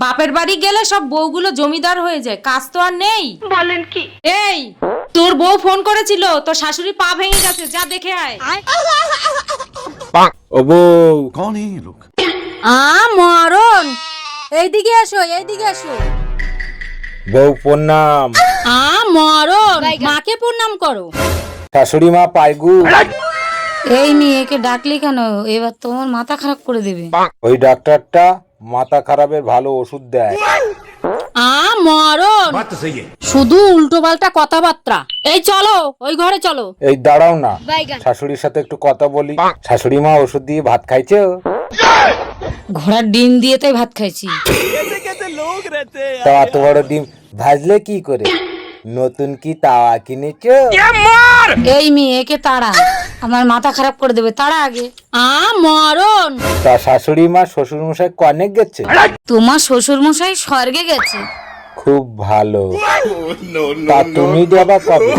বাপের বাড়ি গেলে সব বউগুলো জমিদার হয়ে যায়, কাজ তো আর নেই। বলেন কি? এই তোর বউ ফোন করেছিল, তোর শাশুড়ি পা ভেঙে গেছে, যা দেখে আয়। ও বউ, कौन है ये लोग? মরণ, এইদিকে এসো, এইদিকে এসো। বউ প্রণাম। মরণ, মাকে প্রণাম করো। শাশুড়ি মা পাইগু। এই মেয়েকে ডাকলি কেন? এবার তোমার মাথা খারাপ করে দেবে। ওই ডাক্তারটা মাথা খারাপের ভালো ওষুধ দেয়। মরণ, बात तो सही है। শুধু উল্টো পাল্টা কথাবার্তা। এই চলো, ওই ঘরে চলো। এই দাঁড়াও না, শাশুড়ির সাথে একটু কথা বলি। শাশুড়ি মা ওষুধ দিয়ে ভাত খাইছে? ঘোড়ার ডিম দিয়ে তাই ভাত খাইছি। তা এত বড় ডিম ভাজলে কি করে? নতুন কি তাওয়া কিনেছো? এই মেয়েকে তাড়া, আমার মাথা খারাপ করে দেবে, তাড়া আগে। মরণ, তা শাশুড়ি মা শ্বশুর মশাই কনে গেছে? তোমার শ্বশুর মশাই স্বর্গে গেছে। খুব ভালো। তা তুমি দেবা কবে?